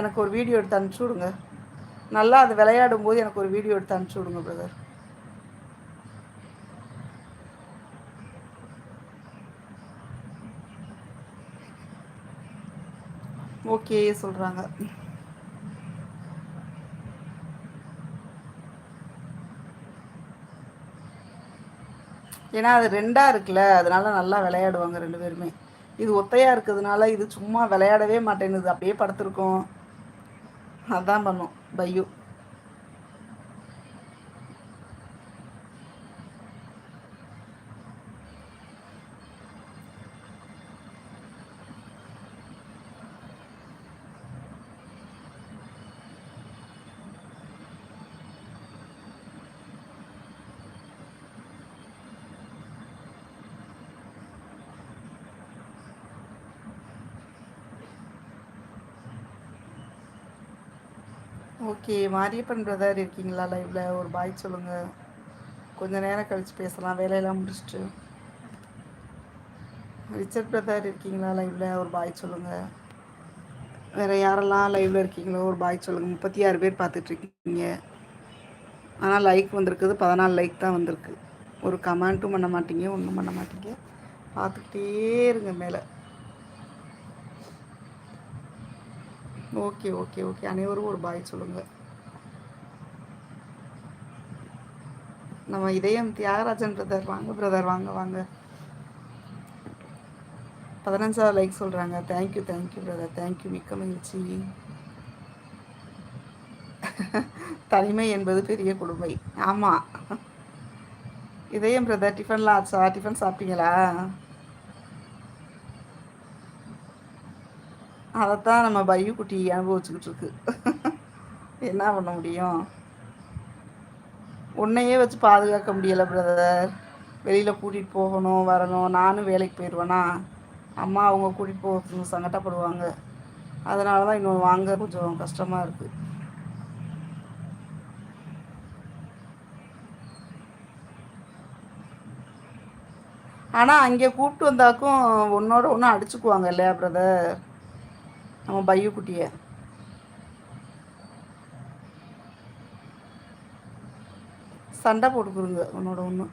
எனக்கு ஒரு வீடியோ எடுத்து அனுப்பிச்சி விடுங்க. நல்லா அது விளையாடும் போது எனக்கு ஒரு வீடியோ எடுத்து அனுப்பிச்சி விடுங்க பிரதர். ஓகே சொல்கிறாங்க. ஏன்னா அது ரெண்டாக இருக்குல்ல, அதனால நல்லா விளையாடுவாங்க ரெண்டு பேருமே. இது ஒத்தையாக இருக்கிறதுனால இது சும்மா விளையாடவே மாட்டேங்குது, அப்படியே படுத்துருக்கோம். அதான் பண்ணும் பையு. ஓகே, மாரியப்பன் பிரதர் இருக்கீங்களா லைவில்? ஒரு பாய் சொல்லுங்கள். கொஞ்சம் நேரம் கழித்து பேசலாம், வேலையெல்லாம் முடிச்சுட்டு. ரிச்சர்ட் பிரதர் இருக்கீங்களா லைவில்? ஒரு பாய் சொல்லுங்கள். வேறு யாரெல்லாம் லைவில் இருக்கீங்களோ ஒரு பாய் சொல்லுங்கள். 36 பேர் பார்த்துட்ருக்கீங்க, ஆனால் லைக் வந்திருக்குது 14 லைக் தான் வந்திருக்கு. ஒரு கமெண்ட்டும் பண்ண மாட்டீங்க, ஒன்றும் பண்ண மாட்டீங்க. பார்த்துக்கிட்டே இருங்க மேலே. ஓகே ஓகே ஓகே, அனைவரும் ஒரு பாய் சொல்லுங்கள். நம்ம இதயம் தியாகராஜன் பிரதர் வாங்க பிரதர், வாங்க வாங்க. 15 லைக் சொல்கிறாங்க. தேங்க்யூ தேங்க்யூ பிரதர், தேங்க்யூ, மிக்க மகிழ்ச்சி. தனிமை என்பது பெரிய கொடுமை. ஆமாம். இதயம் பிரதர், டிஃபன்லாம் ஆச்சா? டிஃபன் சாப்பிட்டீங்களா? அதைத்தான் நம்ம பையு குட்டி அனுபவிச்சுக்கிட்டு இருக்கு. என்ன பண்ண முடியும்? உன்னையே வச்சு பாதுகாக்க முடியலை பிரதர். வெளியில் கூட்டிகிட்டு போகணும் வரணும், நானும் வேலைக்கு போயிடுவேனா, அம்மா அவங்க கூட்டிகிட்டு போக சங்கடப்படுவாங்க. அதனால தான் இன்னொன்று வாங்க கொஞ்சம் கஷ்டமாக இருக்குது. ஆனால் அங்கே கூப்பிட்டு வந்தாக்கும் ஒன்றோட ஒன்று அடிச்சுக்குவாங்க இல்லையா பிரதர், நம்ம பையு குட்டியை. சண்டை போட்டுக்குருங்க ஒன்றோட ஒன்று.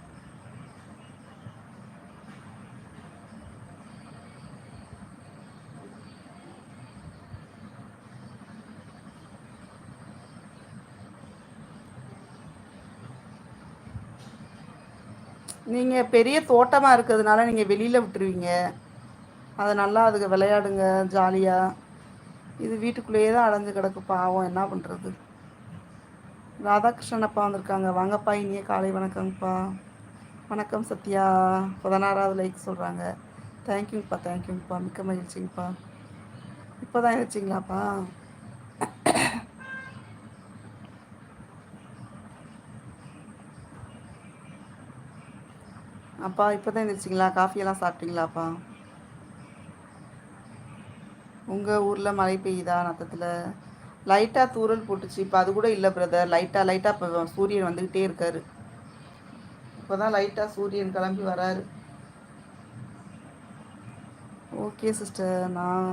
நீங்கள் பெரிய தோட்டமாக இருக்கிறதுனால நீங்கள் வெளியில் விட்டுருவீங்க, அதை நல்லா அதுக்கு விளையாடுங்க ஜாலியாக. இது வீட்டுக்குள்ளேயே தான் அடைஞ்சு கிடக்கு பாவம், என்ன பண்ணுறது. ராதாகிருஷ்ணன் அப்பா வந்திருக்காங்க, வாங்கப்பா, இனிய காலை வணக்கங்கப்பா. வணக்கம் சத்யா, 16வது லைக் சொல்கிறாங்க. தேங்க்யூங்கப்பா தேங்க்யூங்கப்பா, மிக்க மகிழ்ச்சிங்கப்பா. இப்போ தான் இருந்துச்சிங்களாப்பா? அப்பா இப்போ தான் இருந்துச்சிங்களா? காஃபியெல்லாம் சாப்பிட்டீங்களாப்பா? உங்கள் ஊரில் மழை பெய்யுதா? நத்தத்தில் லைட்டாக தூரல் போட்டுச்சு, இப்போ அது கூட இல்லை பிரதர். லைட்டாக இப்போ சூரியன் வந்துக்கிட்டே இருக்கார். இப்போ தான் லைட்டாக சூரியன் கிளம்பி வராரு. ஓகே சிஸ்டர், நான்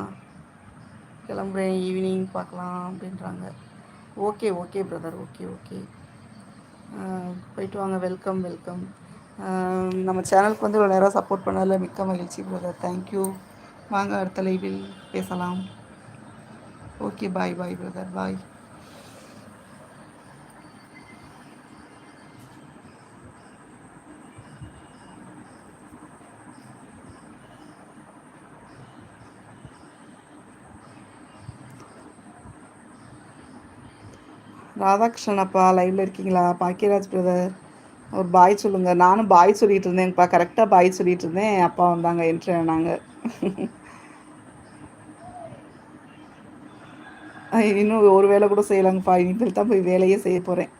கிளம்புறேன், ஈவினிங் பார்க்கலாம் அப்படின்றாங்க. Okay okay brother, okay okay, போயிட்டு வாங்க. Welcome welcome. நம்ம சேனலுக்கு வந்து இவ்வளோ நேரம் சப்போர்ட் பண்ணதில் மிக்க மகிழ்ச்சி பிரதர், தேங்க்யூ. வாங்க அடுத்த லைவில் பேசலாம். ஓகே, பாய் பாய் பிரதர், பாய். ராதாகிருஷ்ணன் அப்பா லைவில் இருக்கீங்களா? பாக்கியராஜ் பிரதர், ஒரு பாய் சொல்லுங்கள். நானும் பாய் சொல்லிகிட்டு இருந்தேன்ப்பா, கரெக்டாக பாய் சொல்லிகிட்டு இருந்தேன், அப்பா வந்தாங்க, என்ட்ரி ஆனாங்க. இன்னும் ஒரு வேலை கூட செய்யலாங்கப்பா, இனிமேல் தான் போய் வேலையே செய்ய போகிறேன்.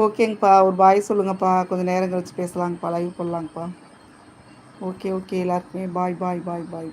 ஓகேங்கப்பா, ஒரு பாய் சொல்லுங்கப்பா, கொஞ்சம் நேரம் கழிச்சு பேசலாங்கப்பா, லைவ் போடலாங்கப்பா. ஓகே ஓகே, எல்லாருக்குமே பாய் பாய் பாய் பாய் பாய்.